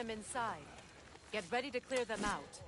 them inside. Get ready to clear them out.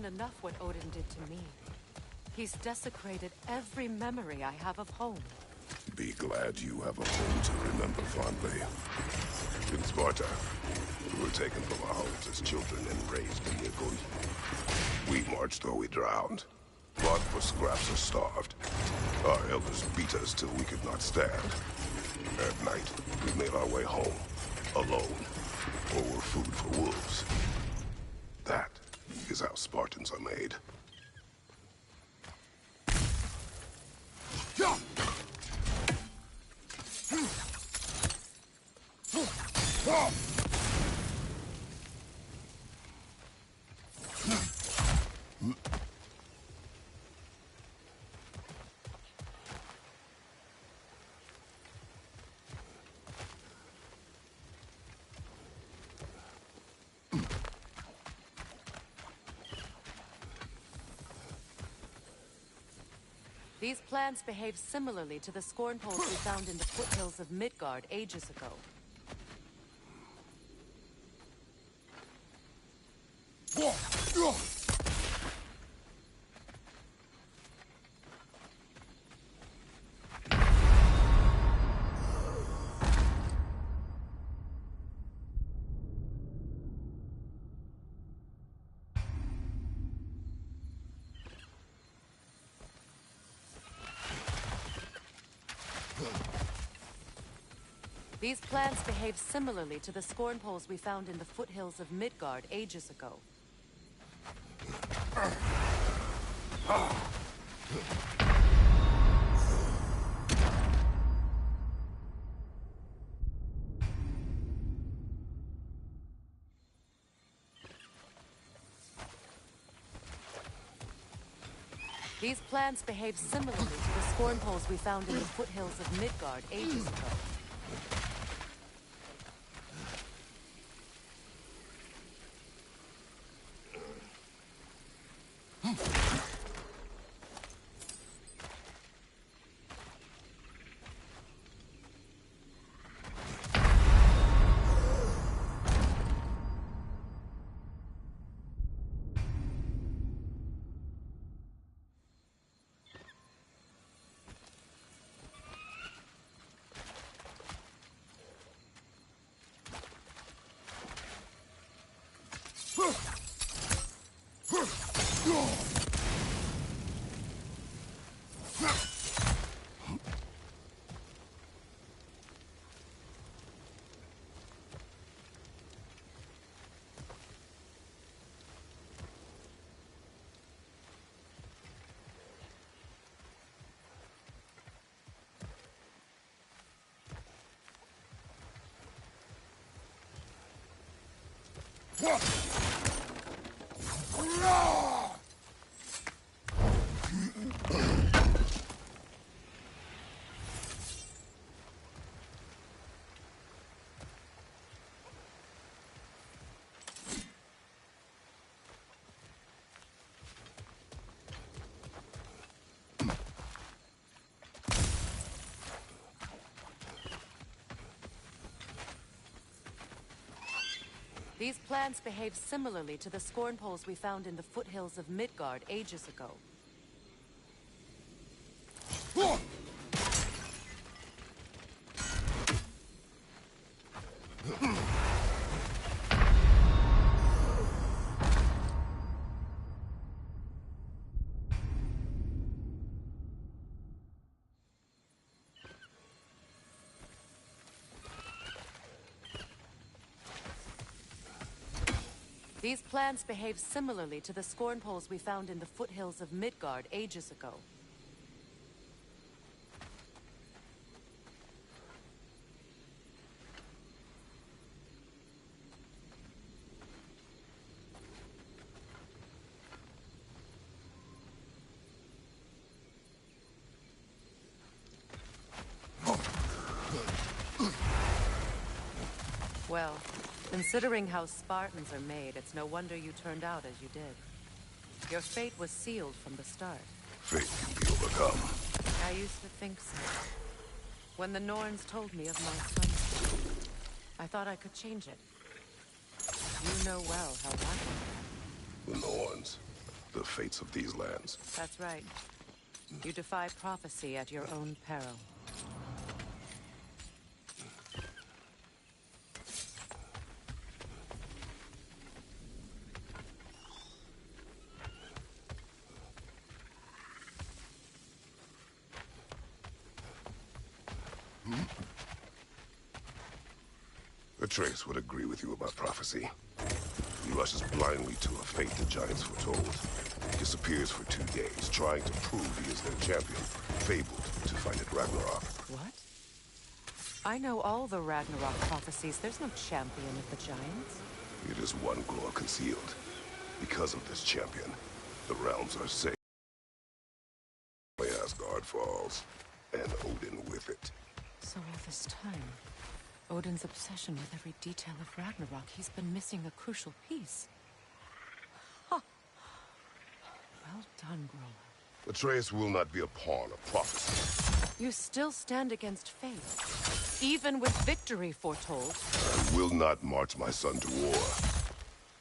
Enough what Odin did to me. He's desecrated every memory I have of home. Be glad you have a home to remember fondly. In Sparta, we were taken from our homes as children and raised in Nikoy. We marched or we drowned, fought for scraps or starved. Our elders beat us till we could not stand. At night, we made our way home, alone, or were food for wolves. That is how Spartans are made. These plants behave similarly to the scorn poles we found in the foothills of Midgard ages ago. These plants behave similarly to the scorn poles we found in the foothills of Midgard ages ago. These plants behave similarly to the scorn poles we found in the foothills of Midgard ages ago. These plants behave similarly to the scorn poles we found in the foothills of Midgard ages ago. These plants behave similarly to the scorn poles we found in the foothills of Midgard ages ago. Well, considering how Spartans are made, it's no wonder you turned out as you did. Your fate was sealed from the start. Fate can be overcome. I used to think so. When the Norns told me of my son's fate, I thought I could change it. You know well how that went. The Norns. The fates of these lands. That's right. You defy prophecy at your own peril. Atreus would agree with you about prophecy. He rushes blindly to a fate the giants foretold. He disappears for 2 days, trying to prove he is their champion, fabled to fight at Ragnarok. What? I know all the Ragnarok prophecies. There's no champion of the giants. It is one glory concealed. Because of this champion, the realms are saved. Asgard falls, and Odin with it. So all this time, Odin's obsession with every detail of Ragnarok, he's been missing a crucial piece. Ha! Well done, Grola. Atreus will not be a pawn of prophecy. You still stand against fate, even with victory foretold. I will not march my son to war.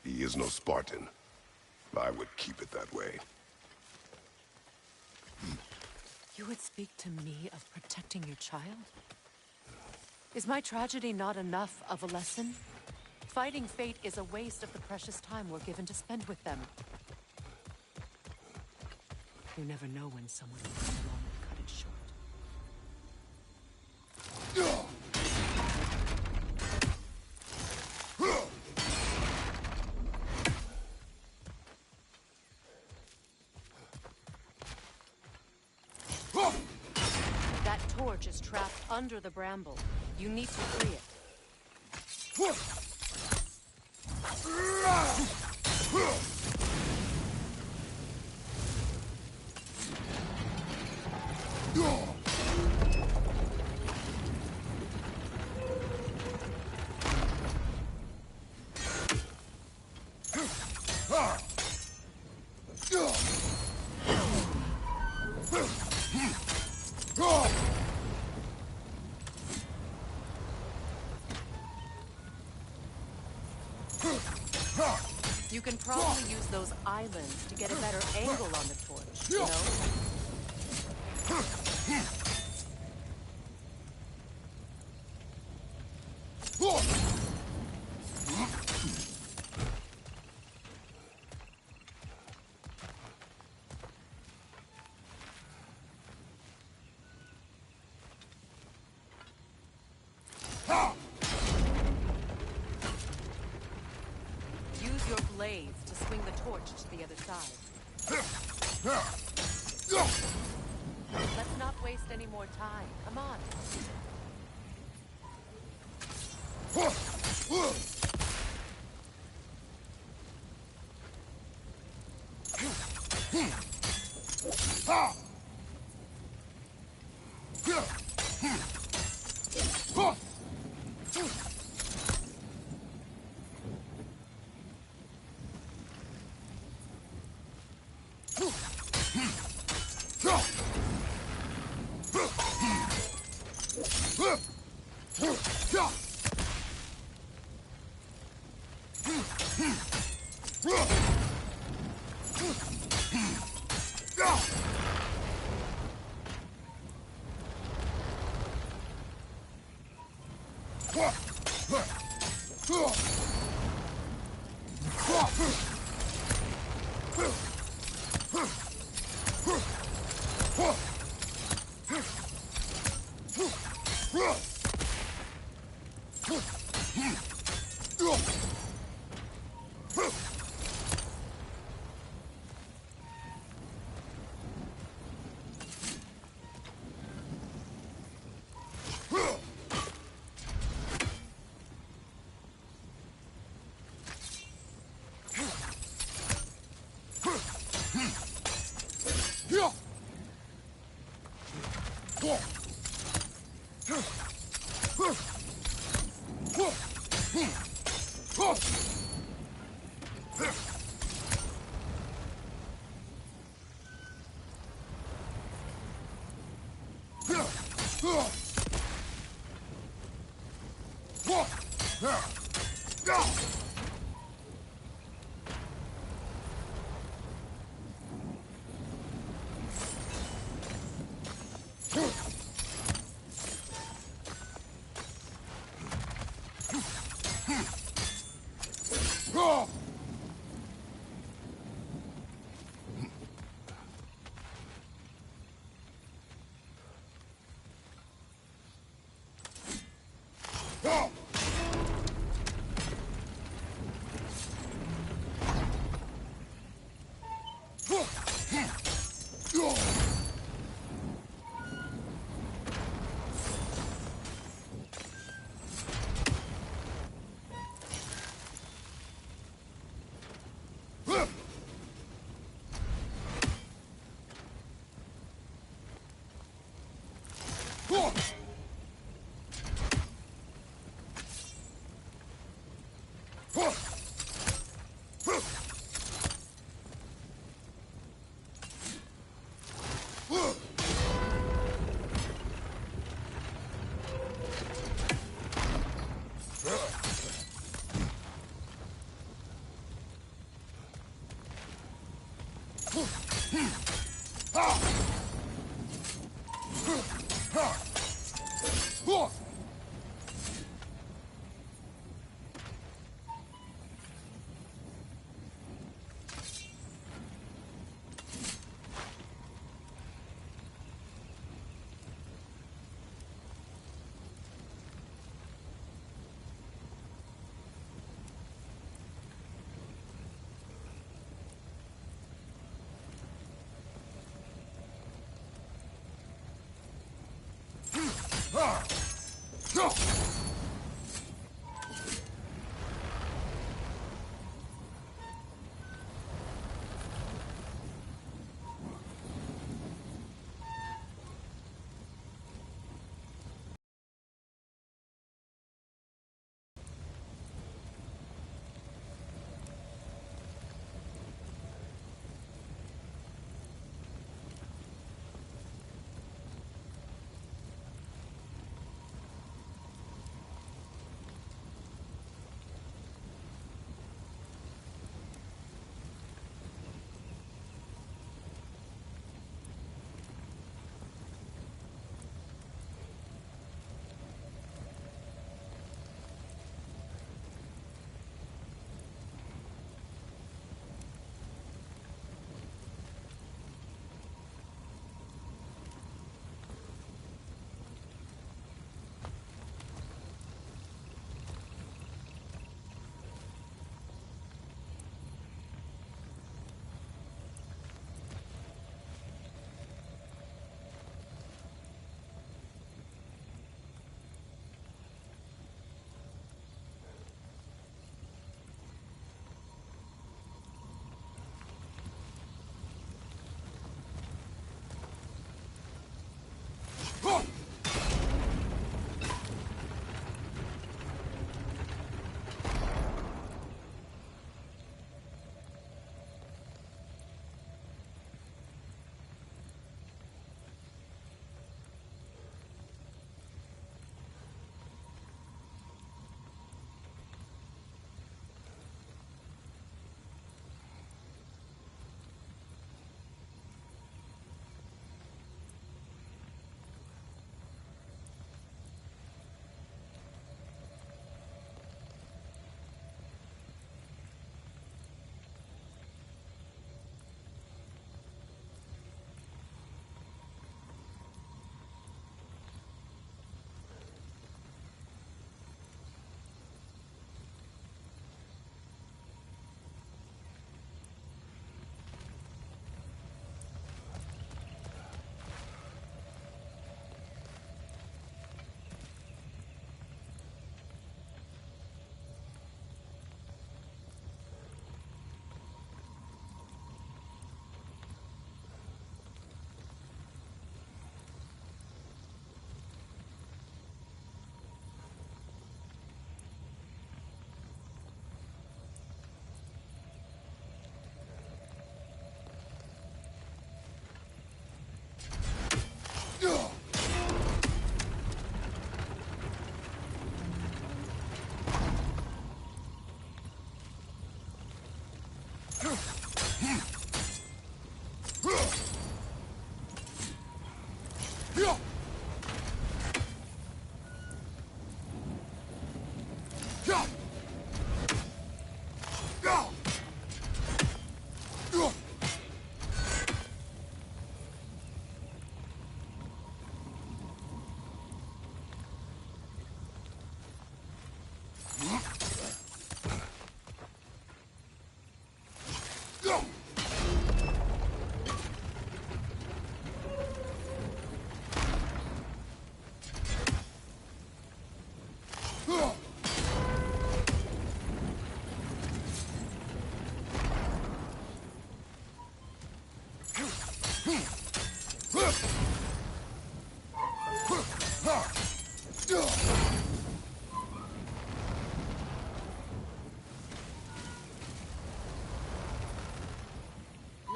He is no Spartan. I would keep it that way. You would speak to me of protecting your child? Is my tragedy not enough of a lesson? Fighting fate is a waste of the precious time we're given to spend with them. You never know when someone will come along and cut it short. That torch is trapped under the bramble. You need to free it. You can probably use those islands to get a better angle on the torch, you know? Use your blades to swing the torch to the other side. Let's not waste any more time. Come on.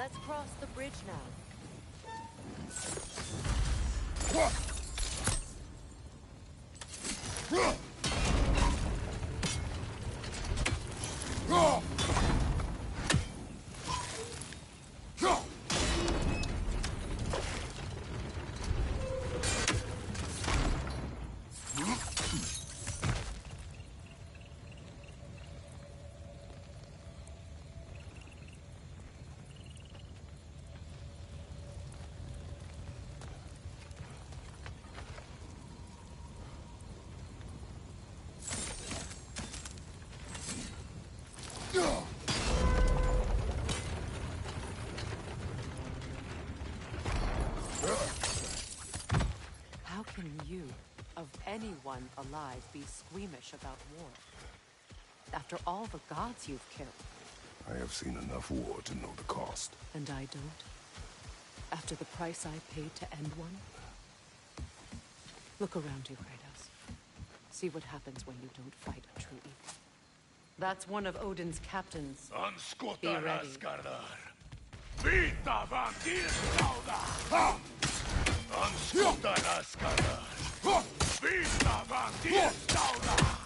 Let's cross the bridge now. can you, of anyone alive, be squeamish about war? After all the gods you've killed. I have seen enough war to know the cost. And I don't? After the price I paid to end one? Look around you, Kratos. See what happens when you don't fight a true evil. That's one of Odin's captains. Be ready. Vita vandilstauda! Anskutaraskarar! Vita vandilstauda!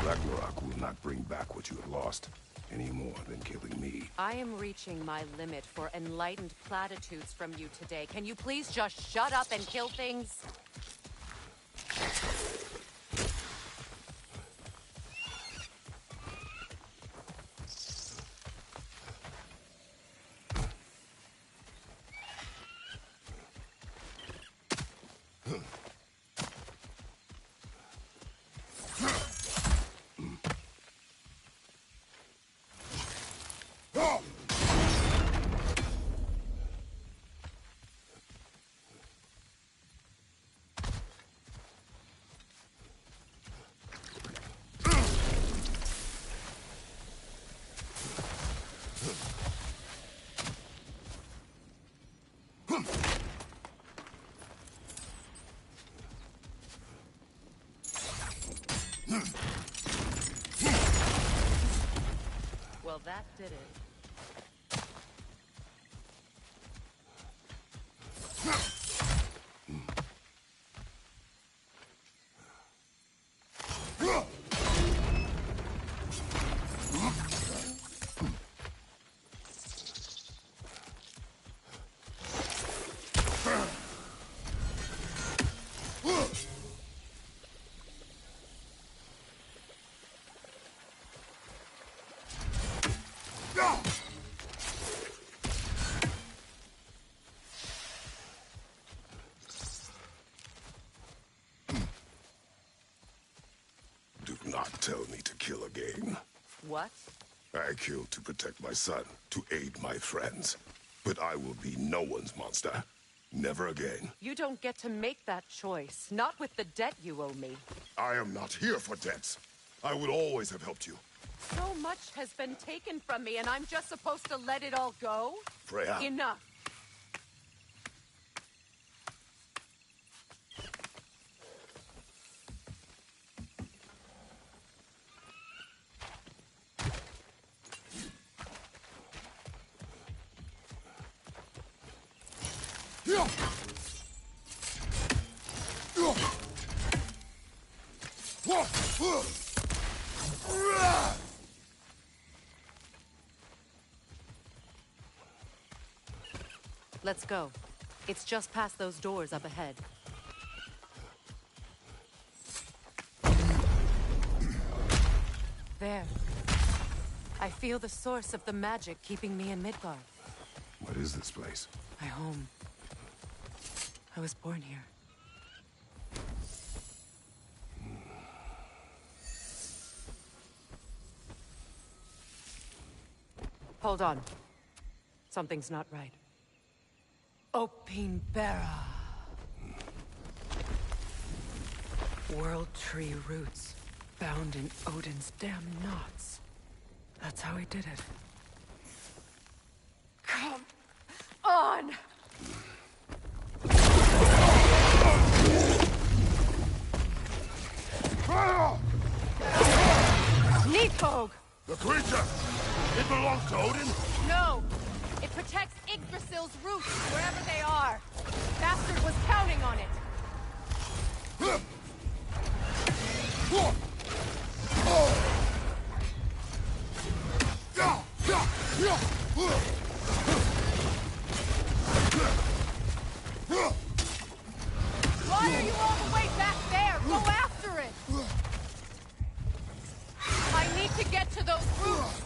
Ragnarok will not bring back what you have lost, any more than killing me. I am reaching my limit for enlightened platitudes from you today. Can you please just shut up and kill things? Well, that did it. Tell me to kill again. What? I killed to protect my son, to aid my friends. But I will be no one's monster. Never again. You don't get to make that choice. Not with the debt you owe me. I am not here for debts. I would always have helped you. So much has been taken from me, and I'm just supposed to let it all go? Freya. Enough. Let's go. It's just past those doors up ahead. There. I feel the source of the magic keeping me in Midgard. What is this place? My home. I was born here. Hold on. Something's not right. Opinbera. World tree roots, bound in Odin's damn knots. That's how he did it. Come on! Nidhogg! The creature! It belongs to Odin? No! It protects Yggdrasil's roots, wherever they are. Bastard was counting on it. Why are you all the way back there? Go after it! I need to get to those roots!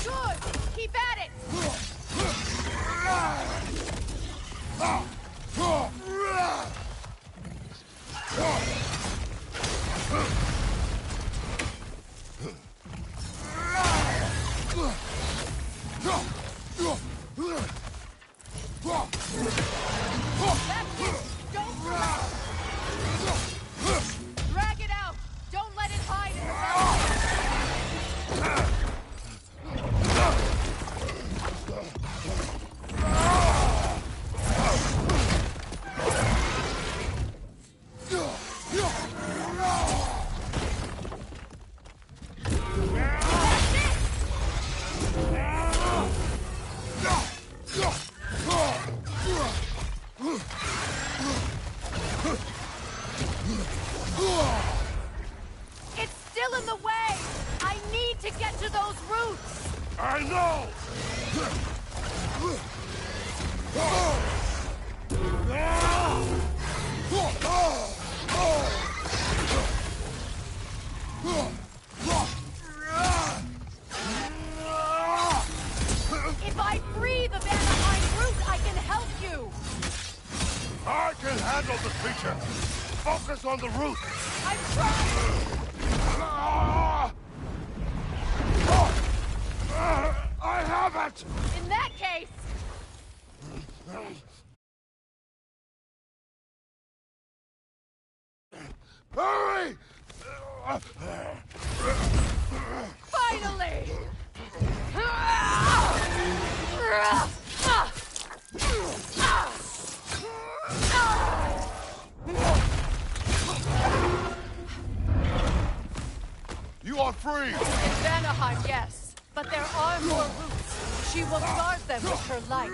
Good! Keep at it! That's it! Don't relax! Drag it out! Don't let it hide in the mountains! It's still in the way! I need to get to those roots! I know! If I free the Vanaheim root, I can help you! I can handle the creature! Focus on the root! I'm trying! I have it! In that case... Hurry! Finally! You are free! In Vanaheim, yes. But there are more roots. She will guard them with her life.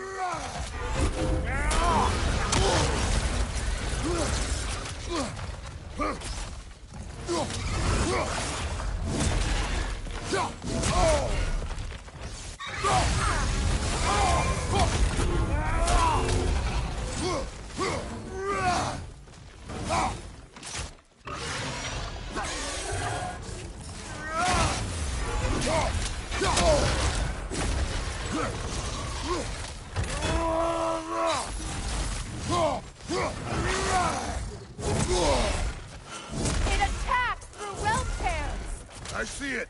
see it!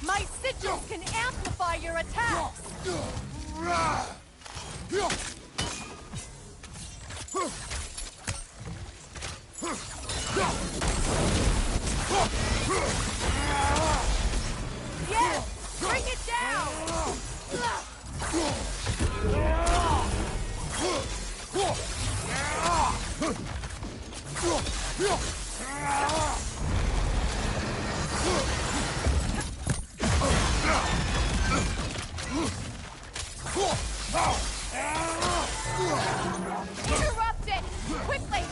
My sigils can amplify your attacks! Yes! Bring it down! Interrupt it! Quickly!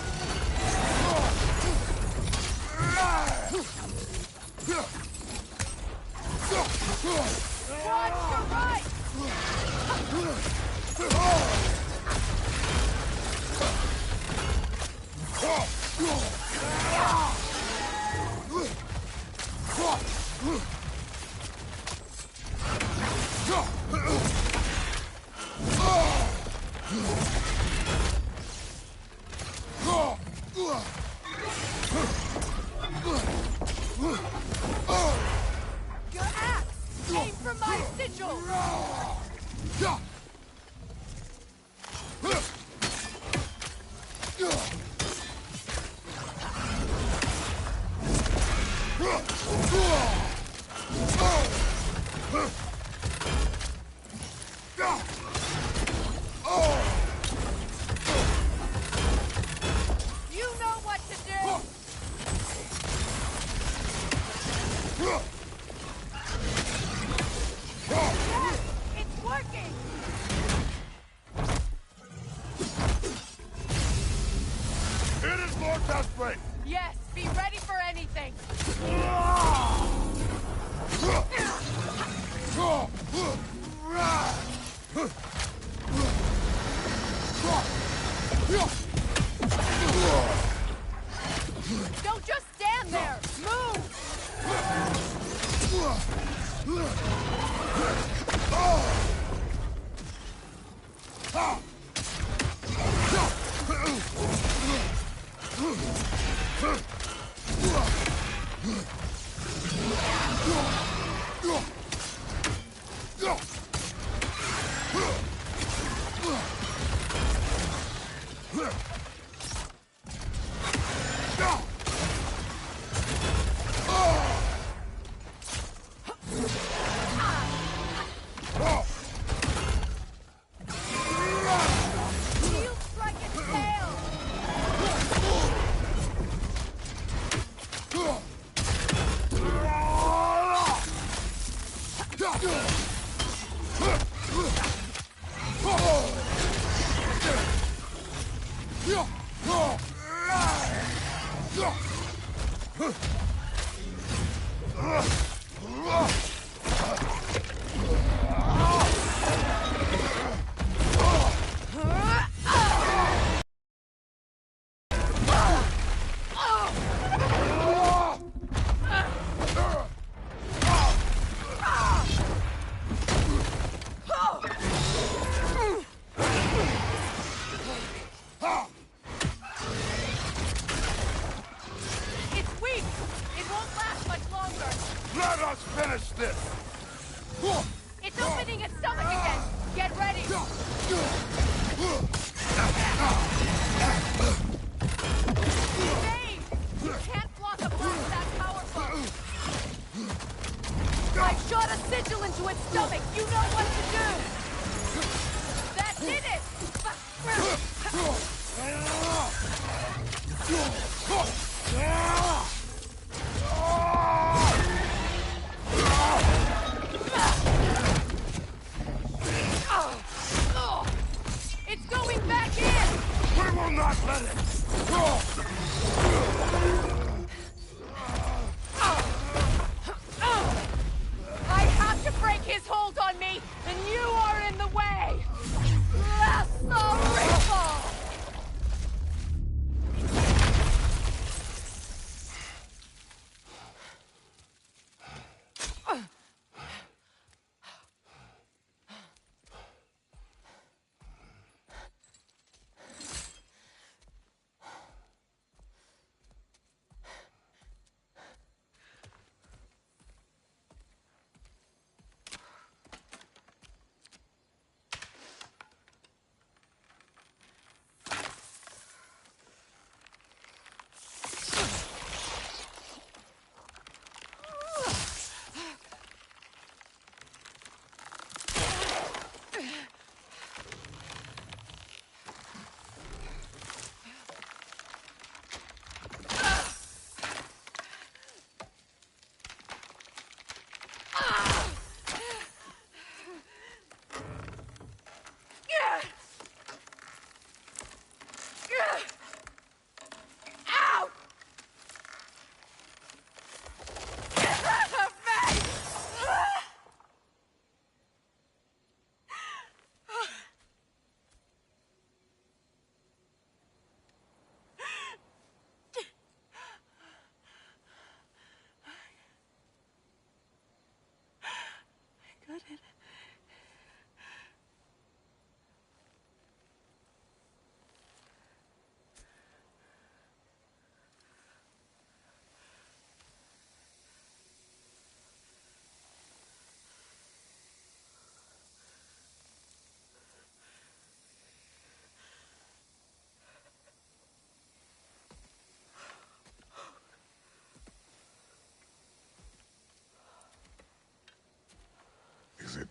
Watch your right! Your axe! Aim for my sigil! You know what to do! Yes! It's working! It is more desperate! Yes, be ready for anything! Don't just stand there! Move! Shield strike its tail! It's weak! It won't last much longer! Let us finish this! It's opening its stomach again! Get ready! Dave! You can't block a blast that powerful! I shot a sigil into its stomach! You know what to do! That did it! It's going back in! We will not let it! I have to break his hold on me, and you are in the way! Lasso Rifle!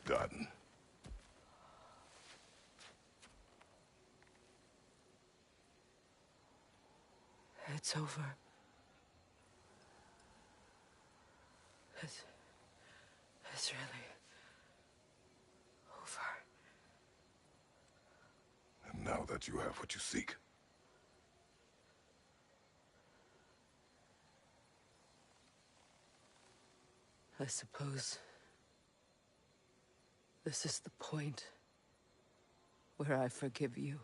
done. It's over. It's really over. And now that you have what you seek, I suppose this is the point where I forgive you,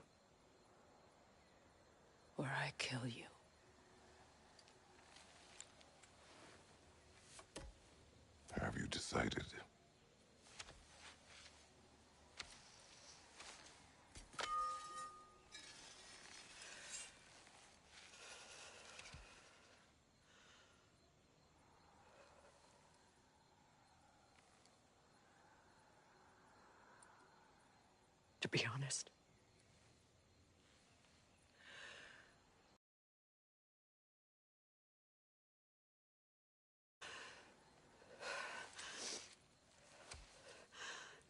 or I kill you. have you decided? To be honest,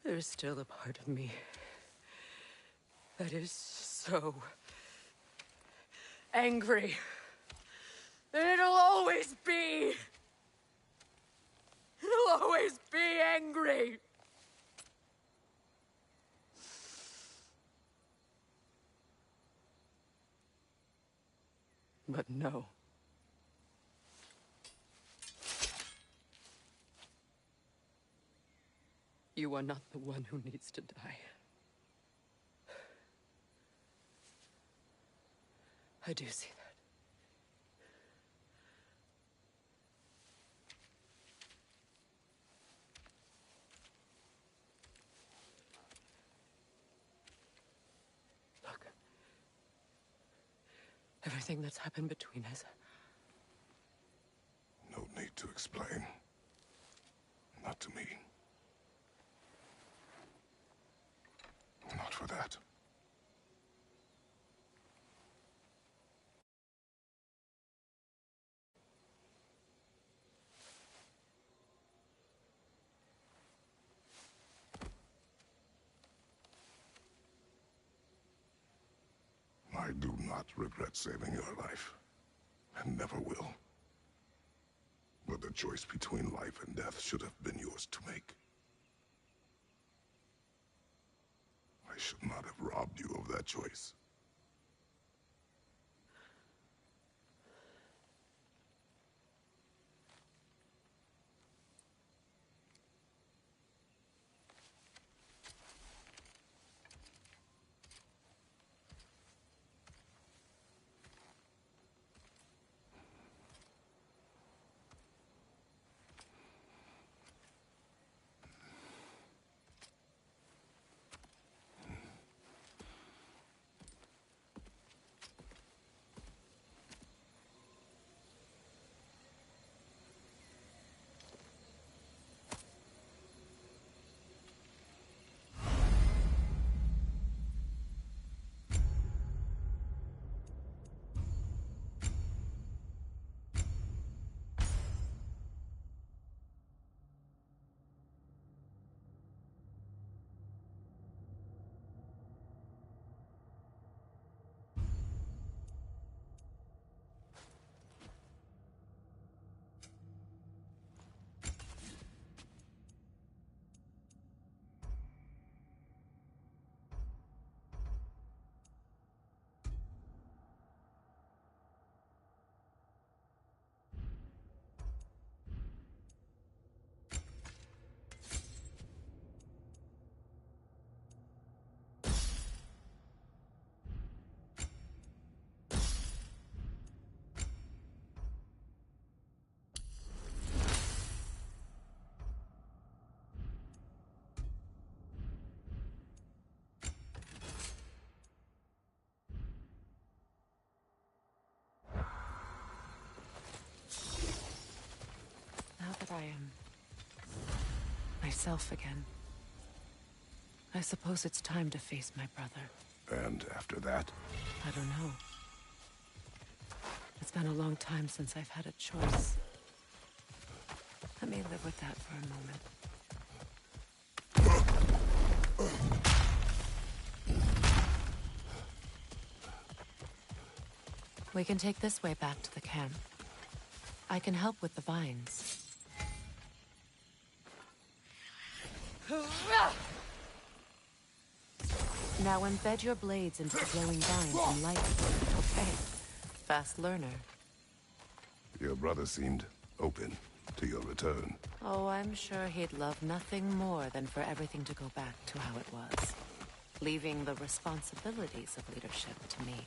there's still a part of me that is so angry. And it'll always be. It'll always be angry. But no. You are not the one who needs to die. I do see that. Look. Everything that's happened between us. No need to explain. Not to me. Not for that. I do not regret saving your life, and never will. But the choice between life and death should have been yours to make. I should not have robbed you of that choice. Now that I am myself again, I suppose it's time to face my brother. And after that? I don't know. It's been a long time since I've had a choice. Let me live with that for a moment. We can take this way back to the camp. I can help with the vines. Now embed your blades into the glowing vines and light them. Okay. Fast learner. Your brother seemed open to your return. Oh, I'm sure he'd love nothing more than for everything to go back to how it was. Leaving the responsibilities of leadership to me.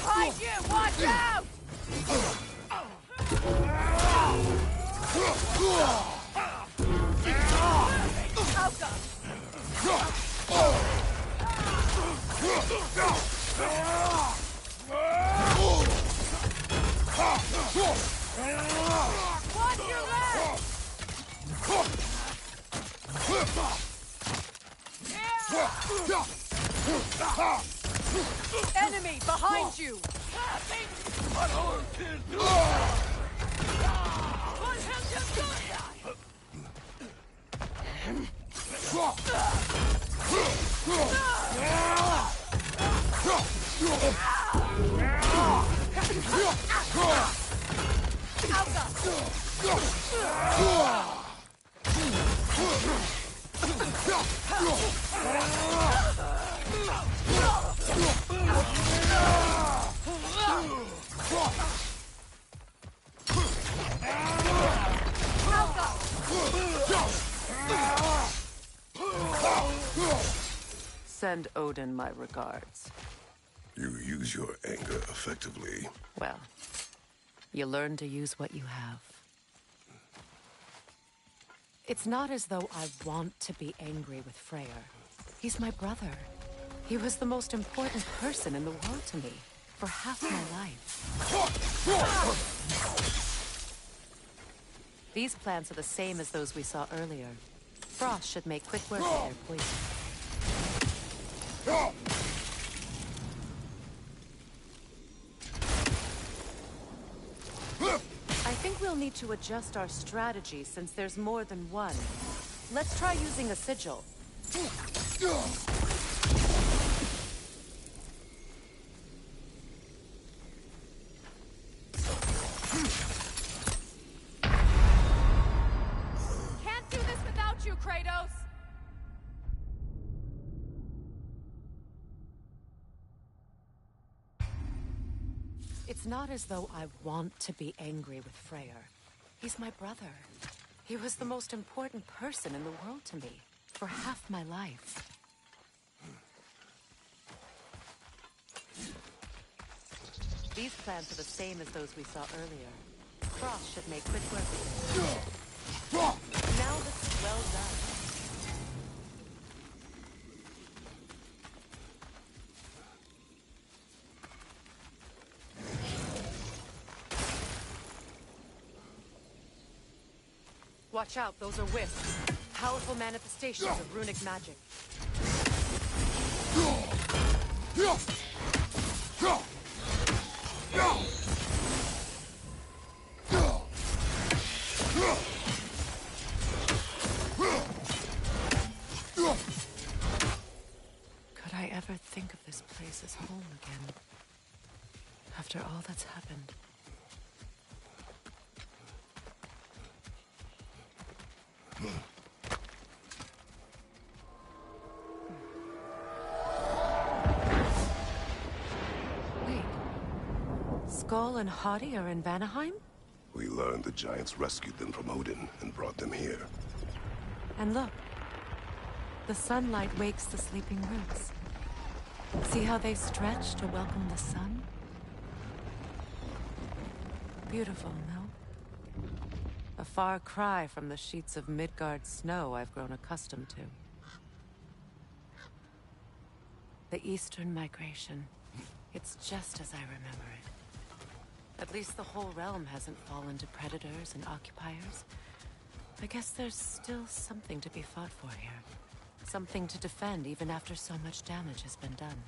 Behind you! Watch out! Watch your legs! Enemy behind you! Send Odin my regards. You use your anger effectively. Well, you learn to use what you have. It's not as though I want to be angry with Freyr. He's my brother. He was the most important person in the world to me for half my life. These plants are the same as those we saw earlier. Frost should make quick work of their poison. I think we'll need to adjust our strategy since there's more than one. Let's try using a sigil. Can't do this without you, Kratos! It's not as though I want to be angry with Freyr. He's my brother. He was the most important person in the world to me for half my life. These plants are the same as those we saw earlier. Frost should make quick work of them. Now this is well done. Watch out, those are wisps. Powerful manifestations of runic magic. Could I ever think of this place as home again? After all that's happened. Wait. Skull and Hati are in Vanaheim? We learned the giants rescued them from Odin and brought them here. And look. The sunlight wakes the sleeping roots. See how they stretch to welcome the sun? Beautiful, no? A far cry from the sheets of Midgard snow I've grown accustomed to. The Eastern migration. It's just as I remember it. At least the whole realm hasn't fallen to predators and occupiers. I guess there's still something to be fought for here. Something to defend even after so much damage has been done.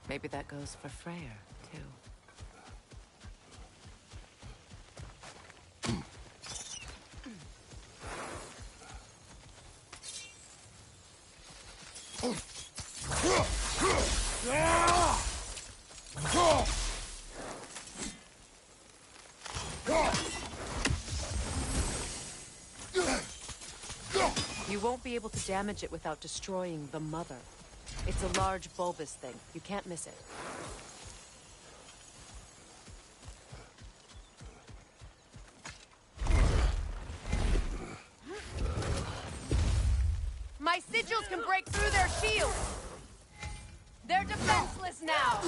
Maybe that goes for Freyr, too. You won't be able to damage it without destroying the mother. It's a large bulbous thing. You can't miss it. My sigils can break through their shields! They're defenseless now!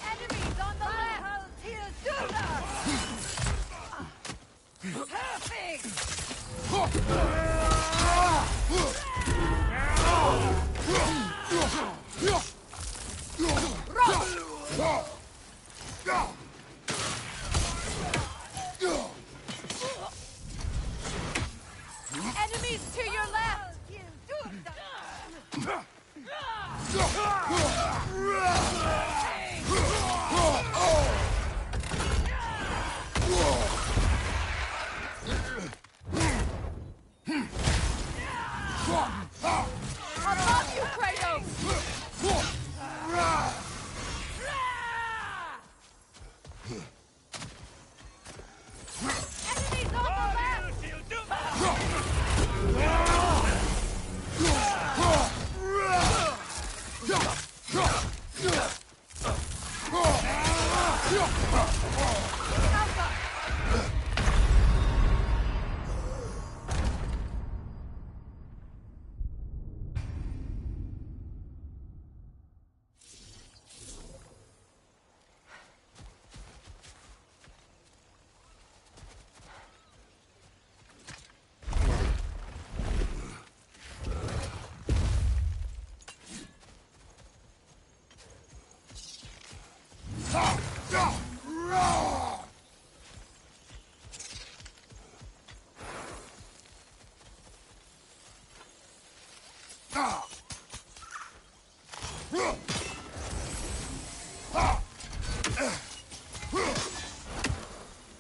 Enemies on the left! Enemies to your left! Above you, Kratos! Enemies on the left!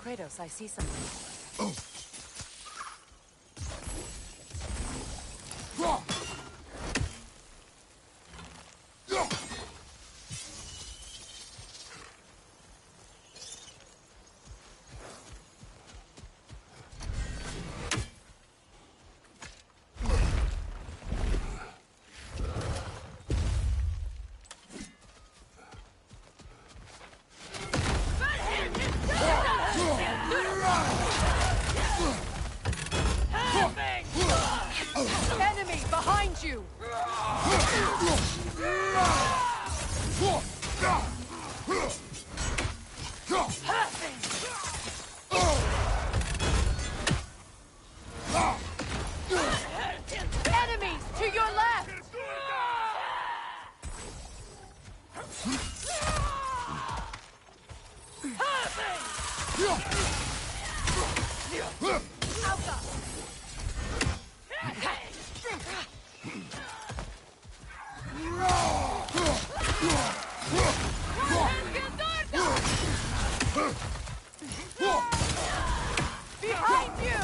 Kratos, I see something. Enemy behind you! Enemies to your left! Behind you!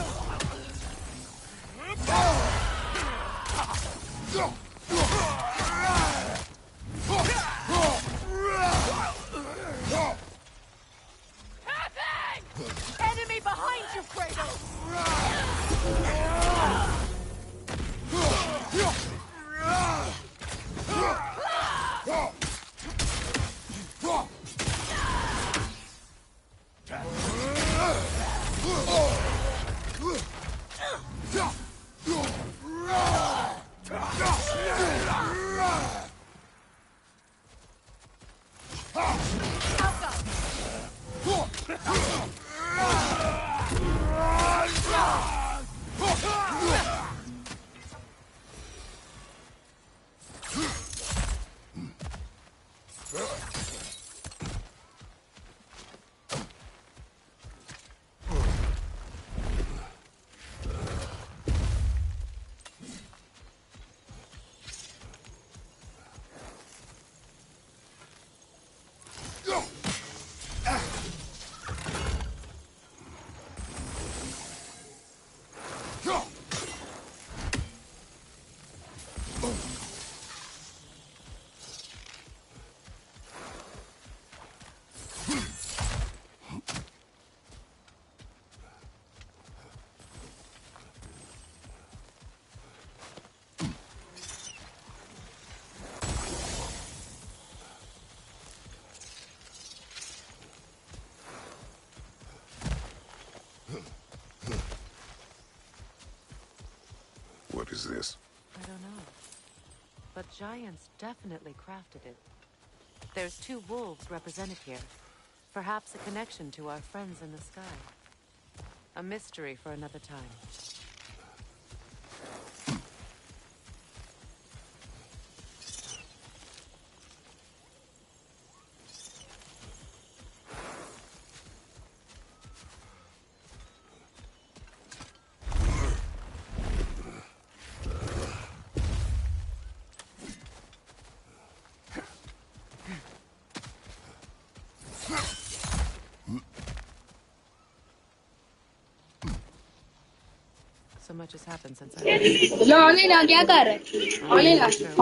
Enemy behind you, Kratos! What is this? I don't know. But giants definitely crafted it. There's 2 wolves represented here. Perhaps a connection to our friends in the sky. A mystery for another time. So much has happened since I दूल्हा online आ क्या कर रहा है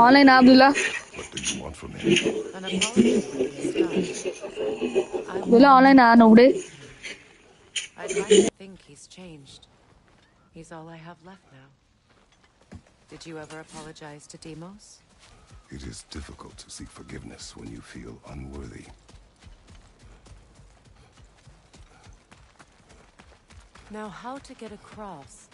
online आप दूल्हा What do you want from him? an apology would be a start. I दूल्हा want online आ नोड़े I'd like to think he's changed. He's all I have left now. Did you ever apologize to Deimos? It is difficult to seek forgiveness when you feel unworthy. Now, how to get across?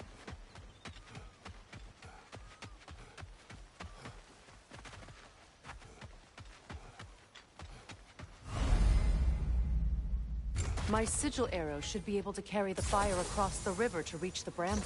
My sigil arrow should be able to carry the fire across the river to reach the bramble.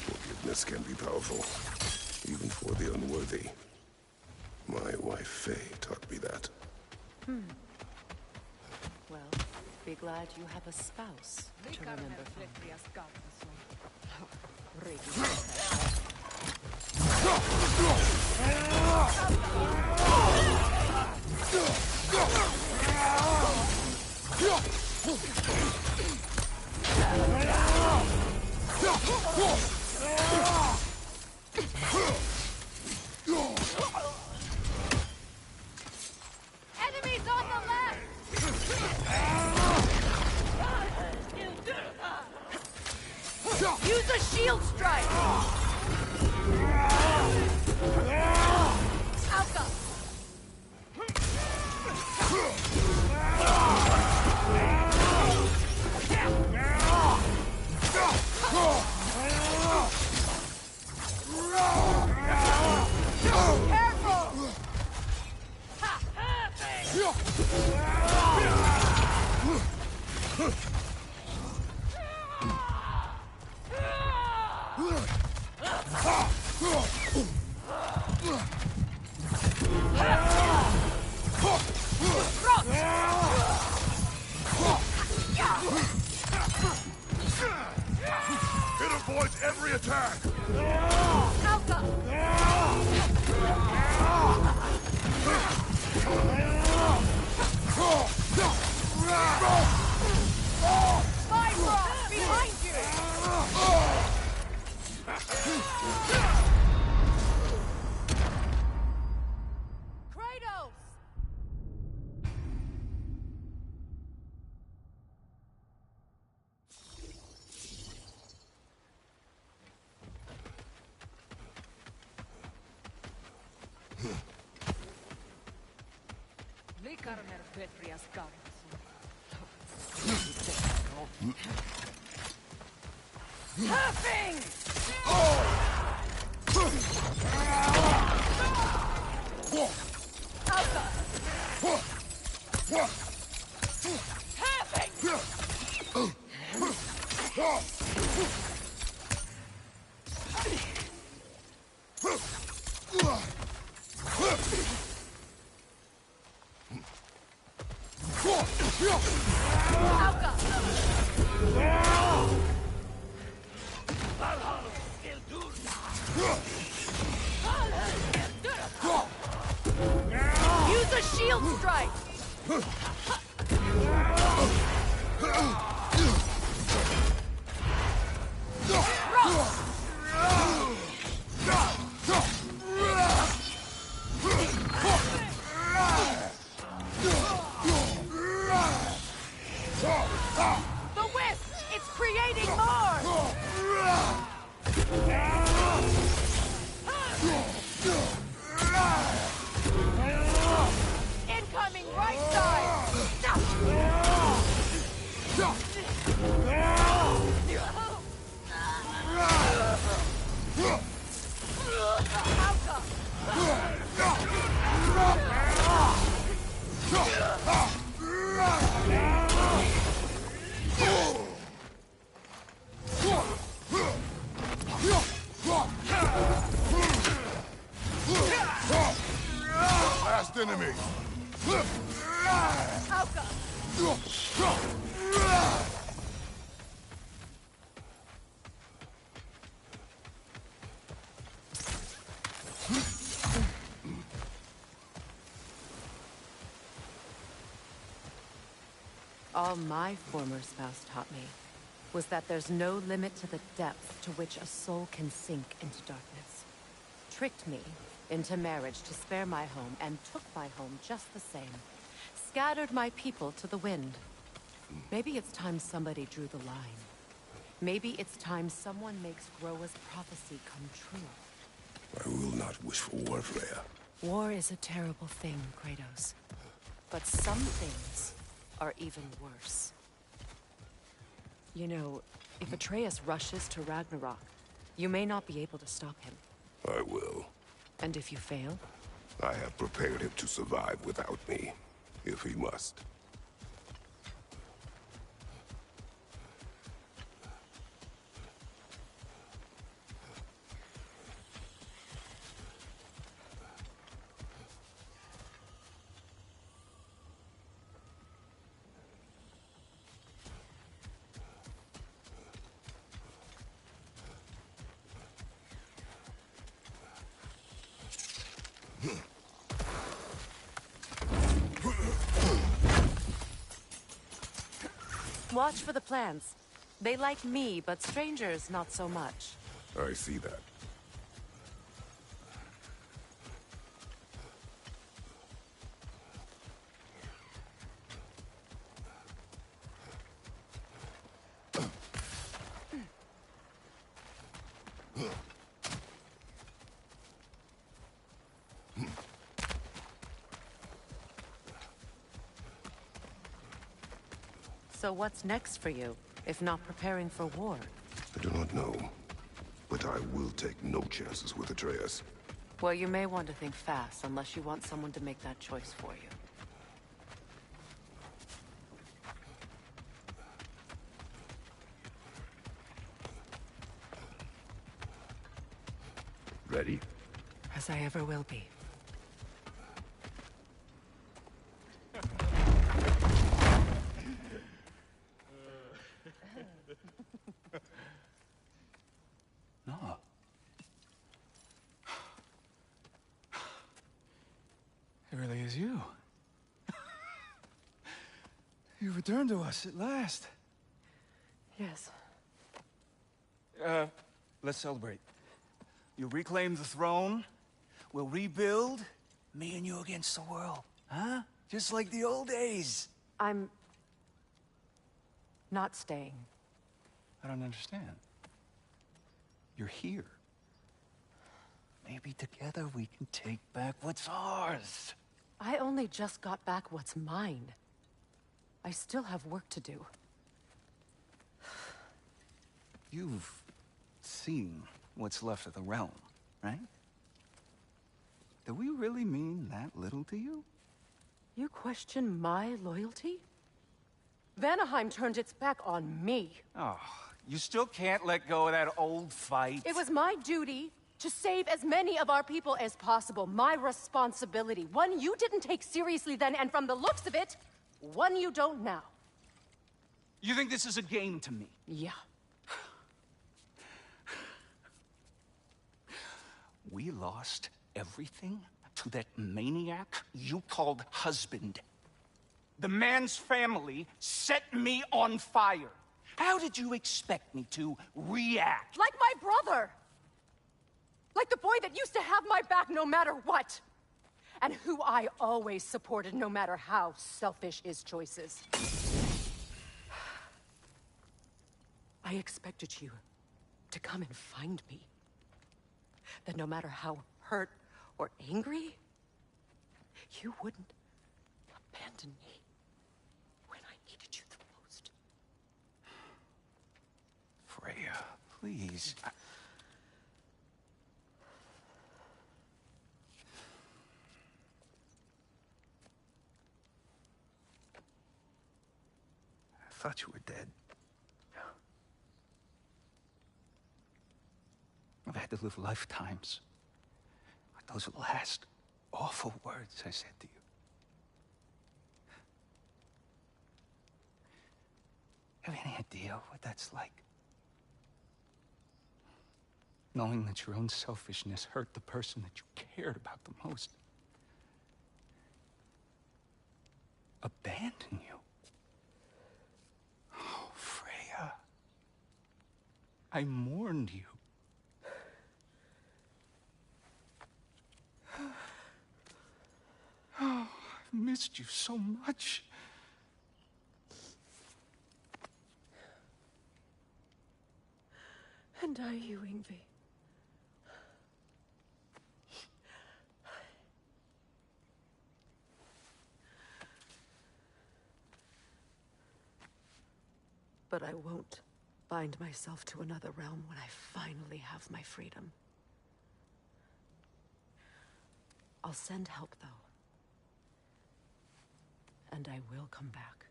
Forgiveness can be powerful, even for the unworthy. My wife Faye taught me that. Well, be glad you have a spouse to remember fondly. Enemies on the left! Use a shield strike! Alka! It avoids every attack! Behind you! Kratos! Huffing! Use a shield strike! The wisp! It's creating more! Incoming right side! Last enemy! All my former spouse taught me was that there's no limit to the depth to which a soul can sink into darkness. Tricked me into marriage to spare my home and took my home just the same. Scattered my people to the wind. Maybe it's time somebody drew the line. Maybe it's time someone makes Groa's prophecy come true. I will not wish for war, Freya. War is a terrible thing, Kratos. But some things are even worse. You know, if Atreus rushes to Ragnarok, you may not be able to stop him. I will. And if you fail? I have prepared him to survive without me, if he must. Watch for the plants. They like me, but strangers not so much. I see that. So what's next for you, if not preparing for war? I do not know, but I will take no chances with Atreus. Well, you may want to think fast, unless you want someone to make that choice for you. Ready? As I ever will be. No. It really is you. You returned to us at last. Yes. Let's celebrate. You reclaim the throne. We'll rebuild. Me and you against the world. Huh? Just like the old days. I'm... not staying. I don't understand. You're here. Maybe together we can take back what's ours. I only just got back what's mine. I still have work to do. You've seen what's left of the realm, right? Do we really mean that little to you? You question my loyalty? Vanaheim turned its back on me. Oh, you still can't let go of that old fight. It was my duty to save as many of our people as possible. My responsibility. One you didn't take seriously then, and from the looks of it, one you don't now. You think this is a game to me? Yeah. We lost everything to that maniac you called husband. The man's family set me on fire. How did you expect me to react? Like my brother! Like the boy that used to have my back no matter what! And who I always supported no matter how selfish his choices. I expected you to come and find me. That no matter how hurt or angry, you wouldn't abandon me when I needed you the most. Freya, please. I thought you were dead. I've had to live lifetimes with those last awful words I said to you. Have any idea what that's like? Knowing that your own selfishness hurt the person that you cared about the most. Abandon you. Oh, Freya. I mourned you. Oh, I've missed you so much. And I you, Yngvi. But I won't bind myself to another realm when I finally have my freedom. I'll send help, though. And I will come back.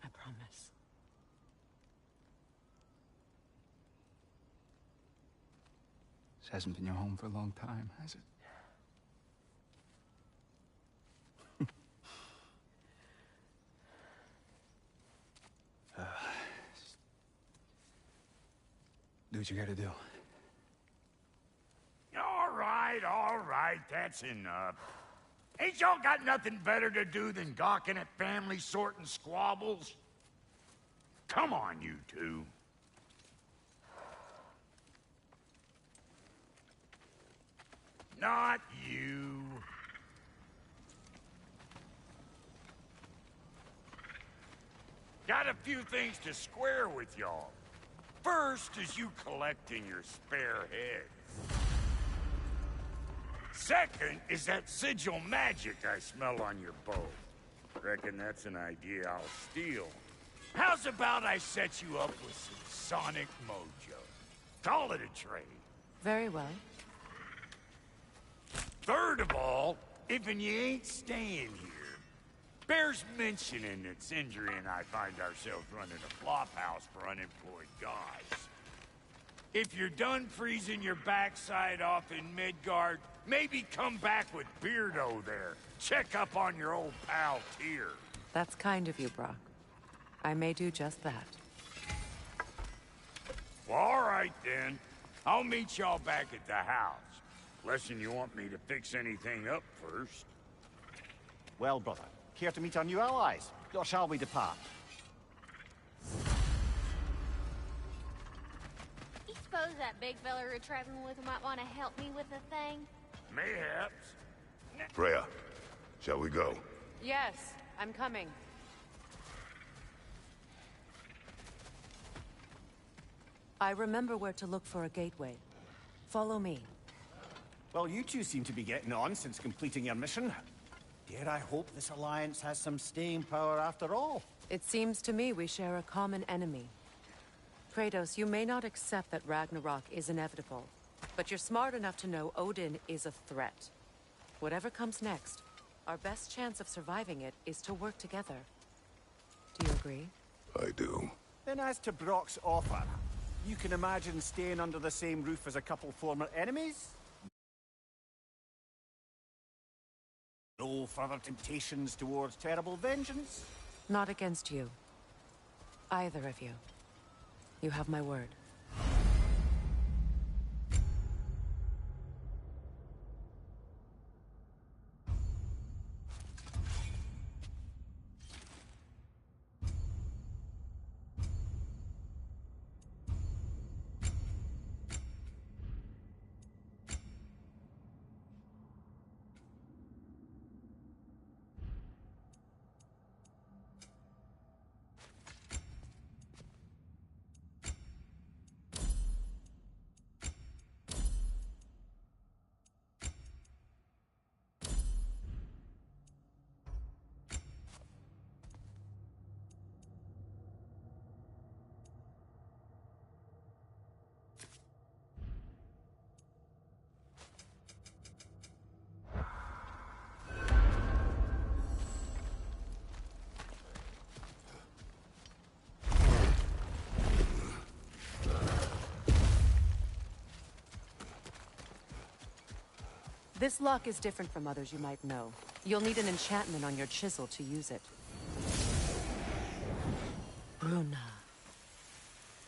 I promise. This hasn't been your home for a long time, has it? Do what you gotta do. All right, that's enough. Ain't y'all got nothing better to do than gawking at family sorting squabbles? Come on, you two. Not you. Got a few things to square with y'all. First is you collecting your spare heads. Second is that sigil magic I smell on your bow. Reckon that's an idea I'll steal. How's about I set you up with some sonic mojo? Call it a trade. Very well. Third of all, if you ain't staying here, bears mentioning that Sindri and I find ourselves running a flop house for unemployed guys. If you're done freezing your backside off in Midgard, maybe come back with Beardo there. Check up on your old pal Tyr. That's kind of you, Brock. I may do just that. Well, all right then. I'll meet y'all back at the house. Lesson you want me to fix anything up first. Well, brother, care to meet our new allies? Or shall we depart? You suppose that big fella we're traveling with might want to help me with the thing? Mayhaps. Freya, shall we go? Yes, I'm coming. I remember where to look for a gateway. Follow me. Well, you two seem to be getting on since completing your mission. Dare I hope this alliance has some staying power after all? It seems to me we share a common enemy. Kratos, you may not accept that Ragnarok is inevitable, but you're smart enough to know Odin is a threat. Whatever comes next, our best chance of surviving it is to work together. Do you agree? I do. Then as to Brock's offer, you can imagine staying under the same roof as a couple former enemies? No further temptations towards terrible vengeance? Not against you. Either of you. You have my word. This lock is different from others you might know. You'll need an enchantment on your chisel to use it. Bruna.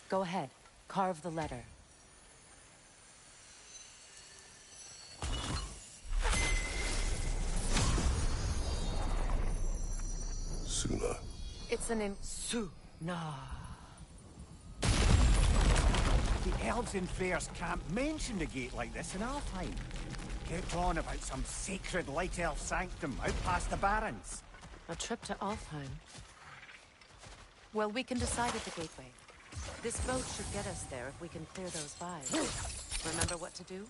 Go ahead. Carve the letter. Suna. It's an Suna. The elves in Fairs can't mention a gate like this in Alfheim. Get on about some sacred light elf sanctum out past the Barrens. A trip to Alfheim. Well, we can decide at the gateway. This boat should get us there if we can clear those vibes. Remember what to do?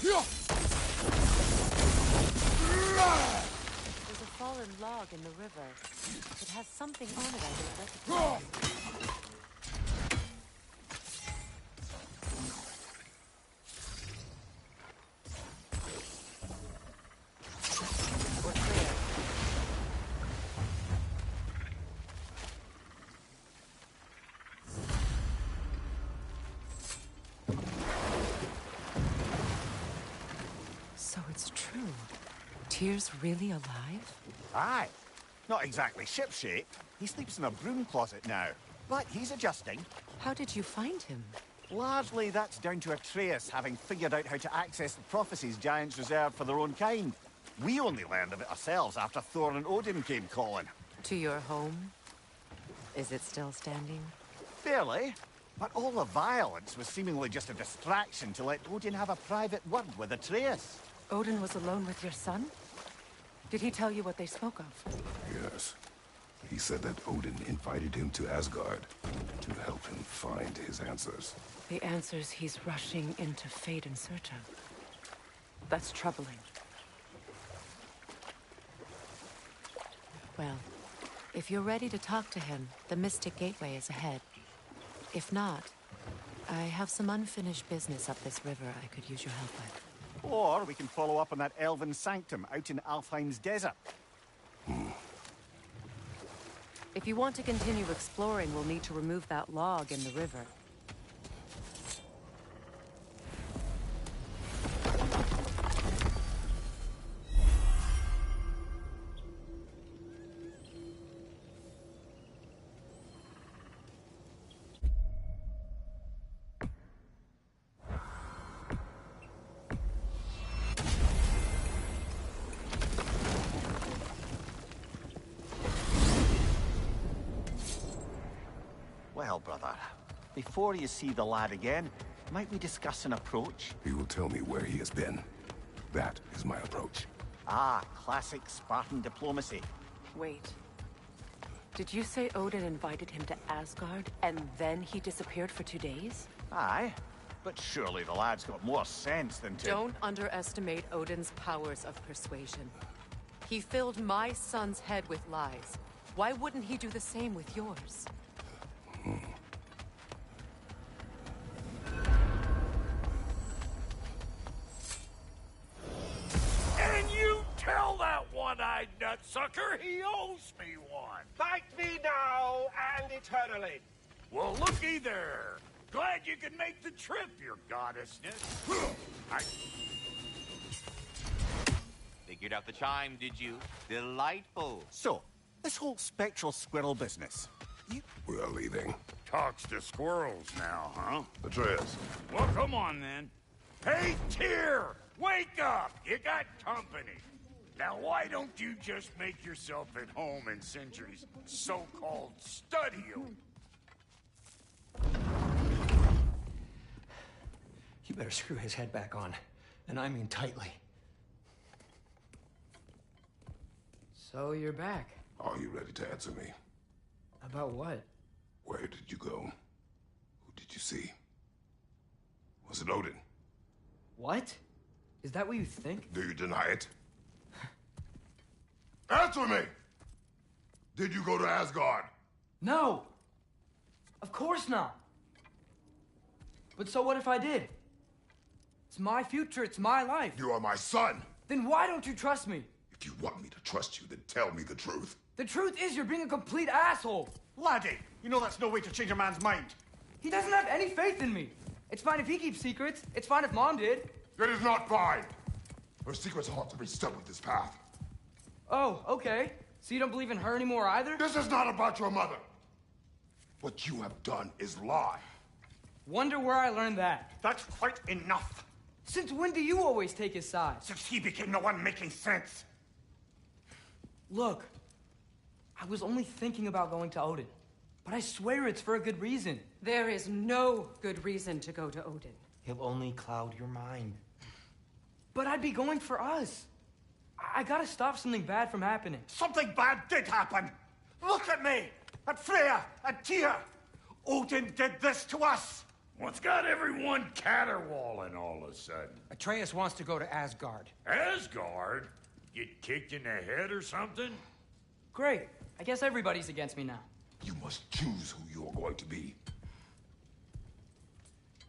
There's a fallen log in the river. It has something on it I don't recognize. We're clear. So it's true. Tyr's really alive? Aye. Not exactly shipshape. He sleeps in a broom closet now. But he's adjusting. How did you find him? Largely, that's down to Atreus having figured out how to access the prophecies giants reserved for their own kind. We only learned of it ourselves after Thor and Odin came calling. To your home? Is it still standing? Fairly. But all the violence was seemingly just a distraction to let Odin have a private word with Atreus. Odin was alone with your son? Did he tell you what they spoke of? Yes. He said that Odin invited him to Asgard to help him find his answers. The answers he's rushing into fate in search of. That's troubling. Well, if you're ready to talk to him, the Mystic Gateway is ahead. If not, I have some unfinished business up this river I could use your help with. Or we can follow up on that elven sanctum out in Alfheim's desert. If you want to continue exploring, we'll need to remove that log in the river. Well, brother, before you see the lad again, might we discuss an approach? He will tell me where he has been. That is my approach. Ah, classic Spartan diplomacy. Wait. Did you say Odin invited him to Asgard, and then he disappeared for 2 days? Aye, but surely the lad's got more sense than to... Don't underestimate Odin's powers of persuasion. He filled my son's head with lies. Why wouldn't he do the same with yours? And you tell that one-eyed nutsucker he owes me one. Fight me now and eternally. Well, looky there. Glad you could make the trip, your goddessness. I... Figured out the chime, did you? Delightful. So, this whole spectral squirrel business. We are leaving. Talks to squirrels now, huh? Atreus. Well, come on, then. Hey, Tyr! Wake up! You got company. Now, why don't you just make yourself at home in Sindri's so-called studio? You better screw his head back on. And I mean tightly. So you're back. Are you ready to answer me? About what? Where did you go? Who did you see? Was it Odin? What? Is that what you think? Do you deny it? Answer me! Did you go to Asgard? No! Of course not! But so what if I did? It's my future, it's my life. You are my son! Then why don't you trust me? If you want me to trust you, then tell me the truth. The truth is you're being a complete asshole! Laddie, you know that's no way to change a man's mind. He doesn't have any faith in me. It's fine if he keeps secrets. It's fine if Mom did. It is not fine! Her secrets ought to be stuck with this path. Oh, okay. So you don't believe in her anymore either? This is not about your mother! What you have done is lie. Wonder where I learned that. That's quite enough. Since when do you always take his side? Since he became the one making sense. Look, I was only thinking about going to Odin. But I swear it's for a good reason. There is no good reason to go to Odin. He'll only cloud your mind. But I'd be going for us. I gotta stop something bad from happening. Something bad did happen. Look at me, at Freya, at Tyr. Odin did this to us. What's got everyone caterwauling all of a sudden? Atreus wants to go to Asgard. Asgard? Get kicked in the head or something? Great. I guess everybody's against me now. You must choose who you're going to be.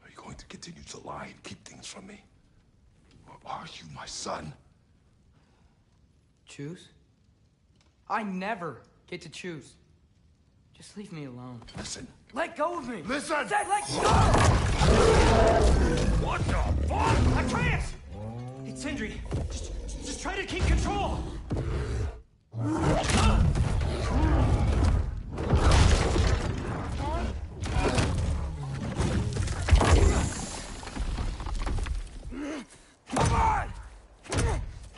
Are you going to continue to lie and keep things from me? Or are you my son? Choose? I never get to choose. Just leave me alone. Listen. Let go of me! Listen! I said let go! What the fuck? Atreus! It's Sindri. Just try to keep control. Come on!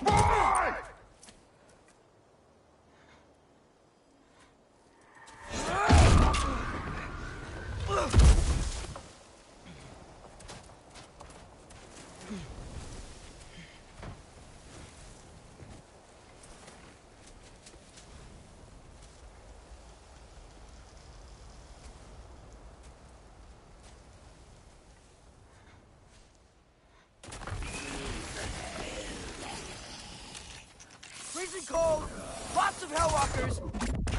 Boy! Freezing cold, lots of Hellwalkers,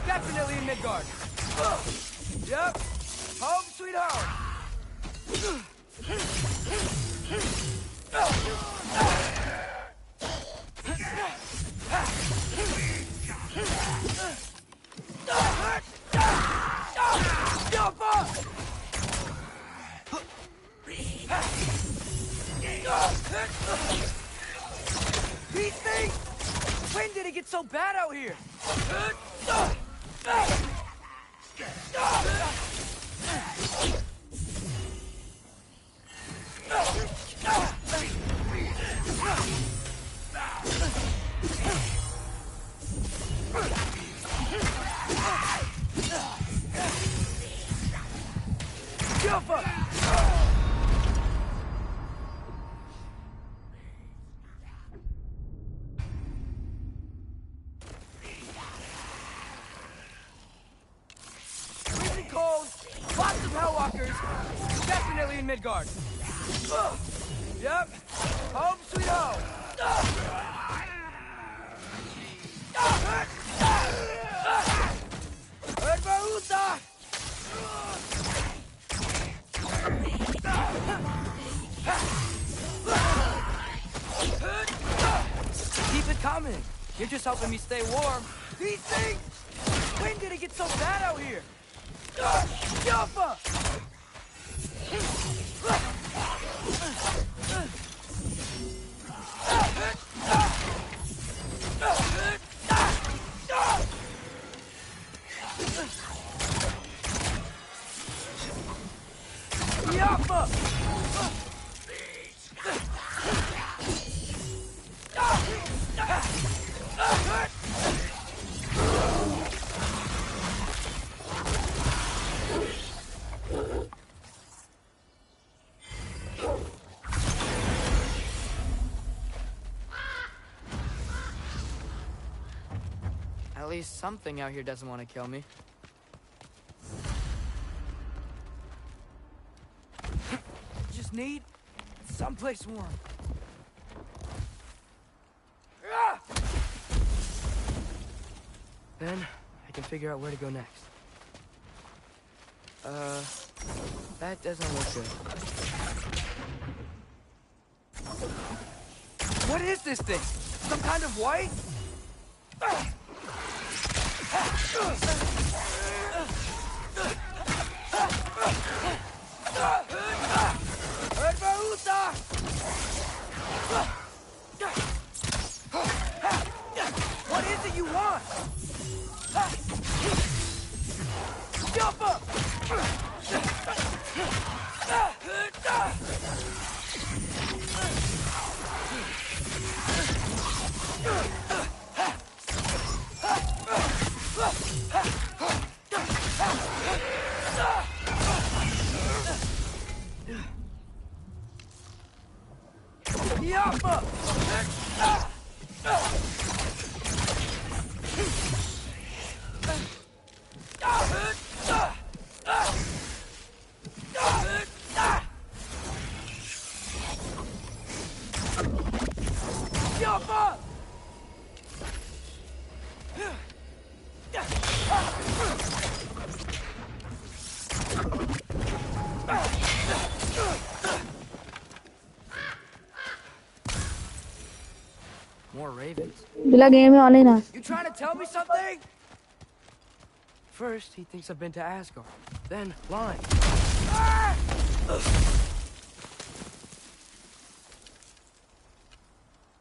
definitely in Midgard. Yep, home sweet home. These things! When did it get so bad out here? Freezing cold, lots of Hellwalkers, definitely in Midgard. Yep, home sweet home. Herbaruta! Keep it coming. You're just helping me stay warm. These things! When did it get so bad out here? Jumpa! Yappa! At least something out here doesn't want to kill me. Just need someplace warm. Then I can figure out where to go next. That doesn't look good. What is this thing? Some kind of white? What is it you want? Jump up! Yappa! Yappa! More ravens. Bila game on na. You trying to tell me something? First, he thinks I've been to Asgard. Then, lying. Ah!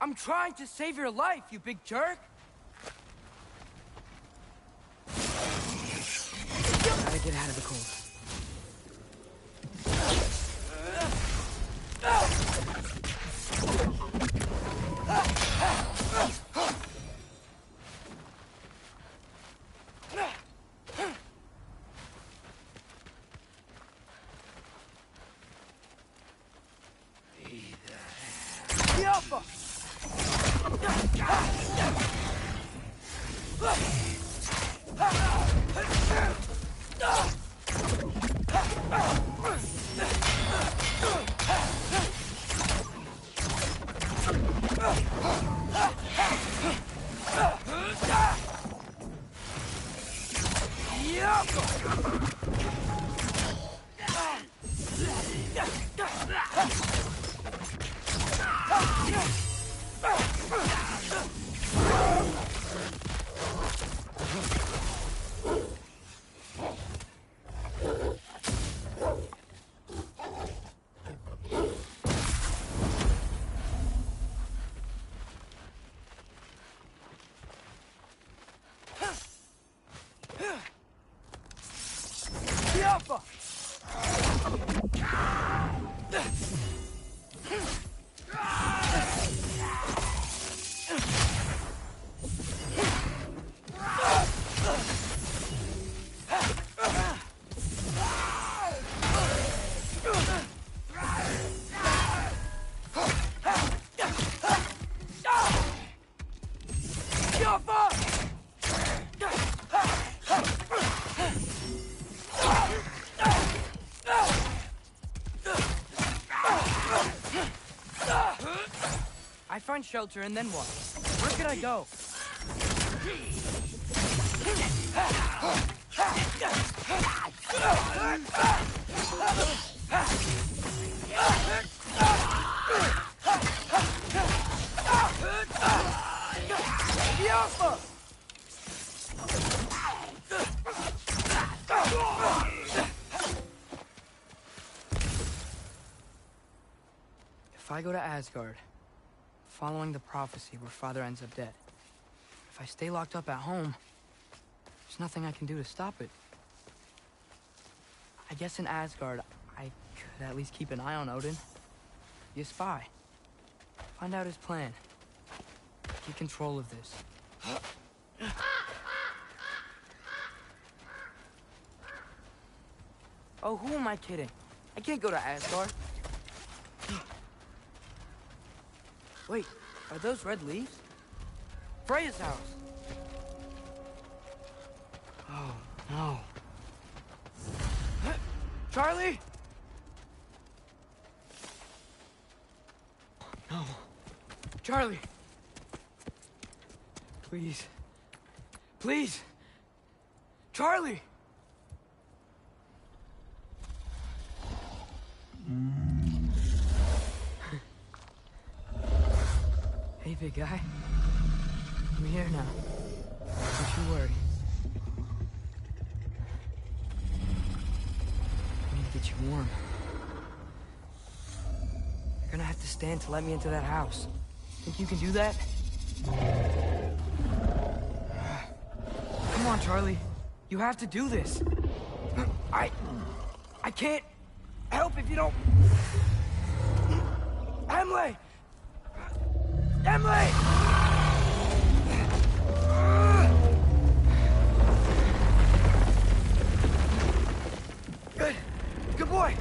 I'm trying to save your life, you big jerk! Gotta get out of the cold. I find shelter and then what? Where can I go? If I go to Asgard, following the prophecy where Father ends up dead. If I stay locked up at home, there's nothing I can do to stop it. I guess in Asgard, I could at least keep an eye on Odin. Be a spy. Find out his plan. Get control of this. Oh, who am I kidding? I can't go to Asgard. Wait, are those red leaves? Freya's house! Oh, no. Charlie? No. Charlie! Please. Please! Charlie! Hey, big guy. I'm here now. Don't you worry. I need to get you warm. You're gonna have to stand to let me into that house. Think you can do that? Come on, Charlie. You have to do this. I can't help if you don't... Emily! Emily! Good. Good boy.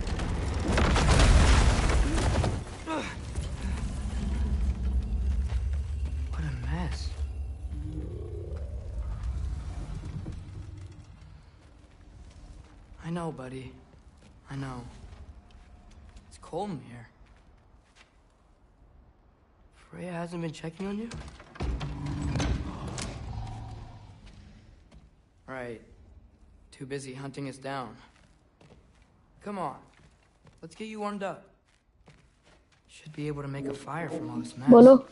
What a mess. I know, buddy. I know. It's cold in here. Freya hasn't been checking on you? Right. Too busy hunting us down. Come on. Let's get you warmed up. Should be able to make a fire from all this mess. Bolo.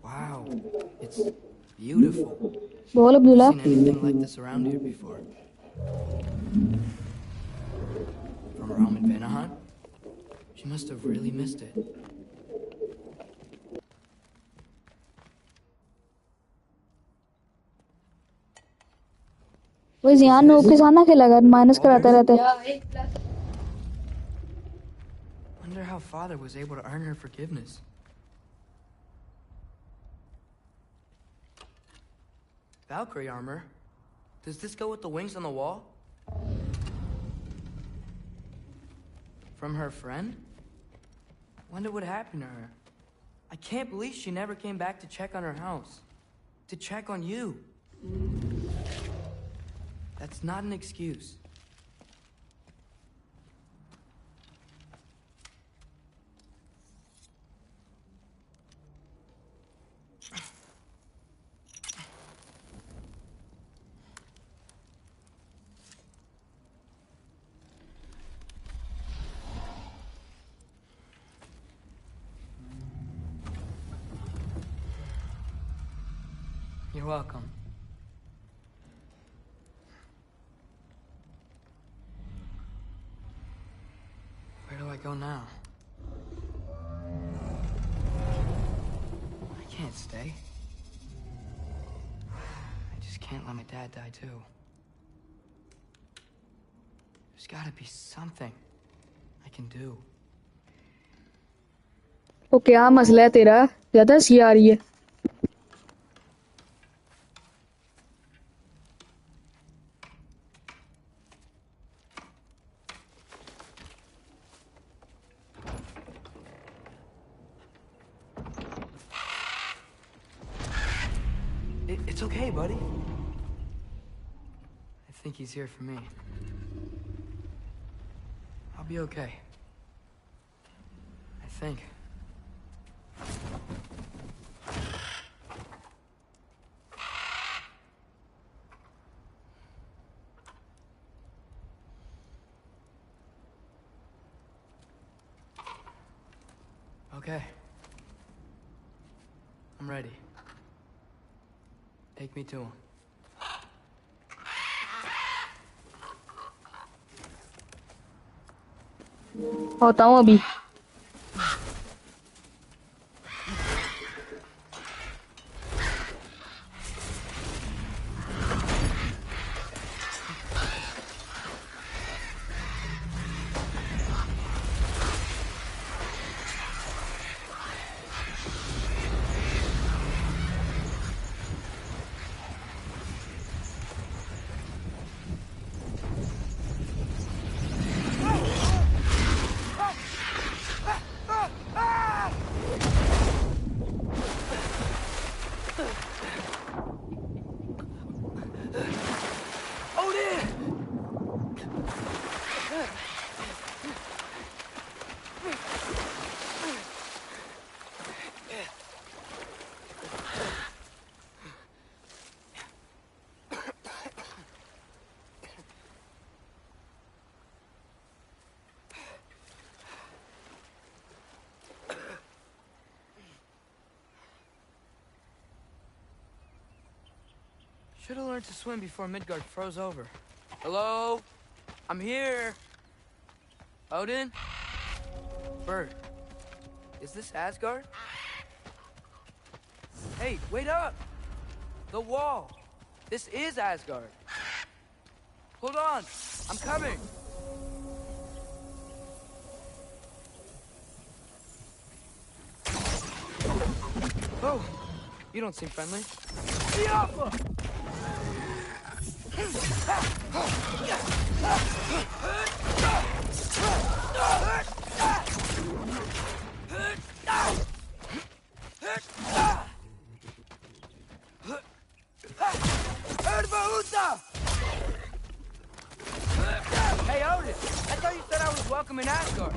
Wow. It's beautiful. Bolo, I've seen anything like this around here before. From Ram and Vanahan? She must have really missed it. वही जियान noob के साथ ना खेला कर minus कराता रहता है. Wonder how father was able to earn her forgiveness. Valkyrie armor? Does this go with the wings on the wall? From her friend? Wonder what happened to her. I can't believe she never came back to check on her house. To check on you. That's not an excuse. You're welcome. Where do I go now? I can't stay. I just can't let my dad die too. There's gotta be something I can do. वो क्या मसला है तेरा? ज़्यादा सी आ रही है. It's okay, buddy. I think he's here for me. I'll be okay. I think. Okay. I'm ready. Take me to him. होता हूँ अभी. Should have learned to swim before Midgard froze over. Hello? I'm here. Odin? Bird. Is this Asgard? Hey, wait up! The wall. This is Asgard. Hold on. I'm coming. Oh, you don't seem friendly. The Alpha! Hey, Odin! I thought you said I was welcome in Asgard.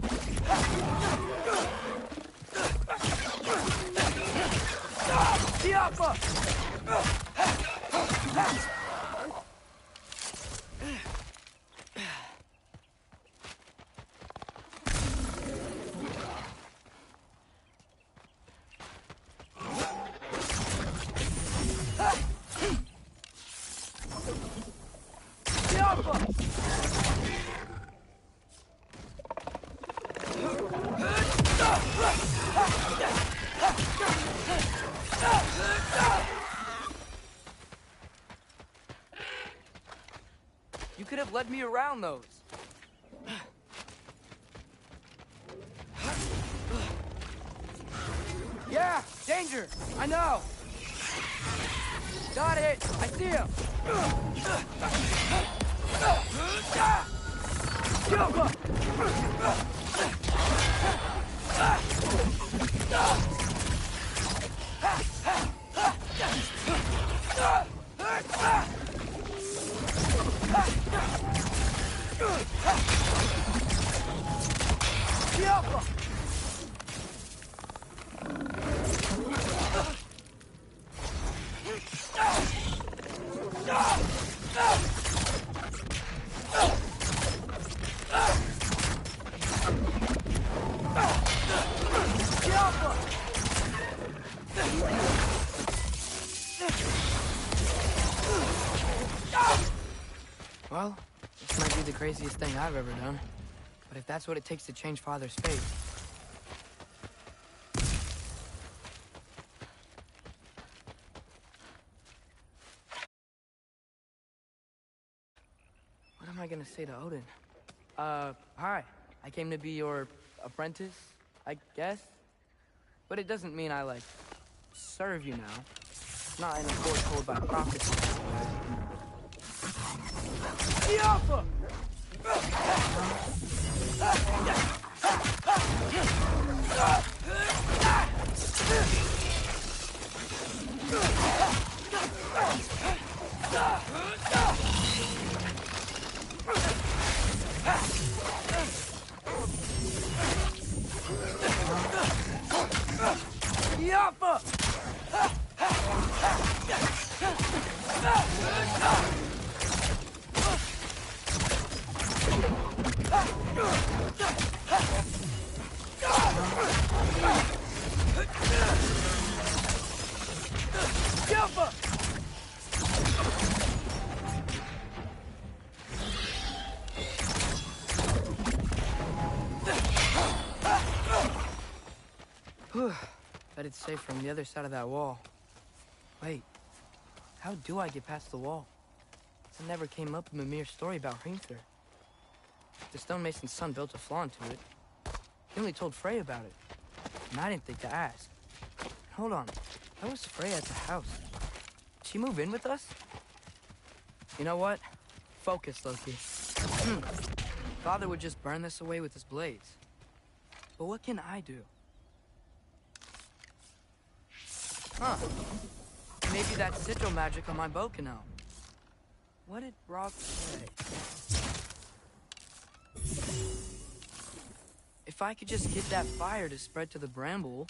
You could have led me around those. Yeah, danger! I know! Got it! I see him! Well, this might be the craziest thing I've ever done. But if that's what it takes to change Father's fate... What am I gonna say to Odin? Hi. I came to be your apprentice, I guess? But it doesn't mean I, like, serve you now. Not in a court told by prophecy. The Alpha! The Alpha! Bet it's safe from the other side of that wall. Wait, how do I get past the wall? It never came up in Mimir's story about Hrimthur. The stonemason's son built a flaw into it. He only told Frey about it, and I didn't think to ask. Hold on, how was Frey at the house? Did she move in with us? You know what? Focus, Loki. Father would just burn this away with his blades. But what can I do? Huh. Maybe that sigil magic on my bow can help. What did Rock say? If I could just get that fire to spread to the bramble...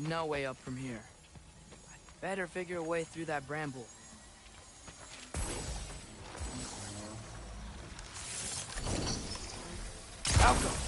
No way up from here. I'd better figure a way through that bramble. I'll go.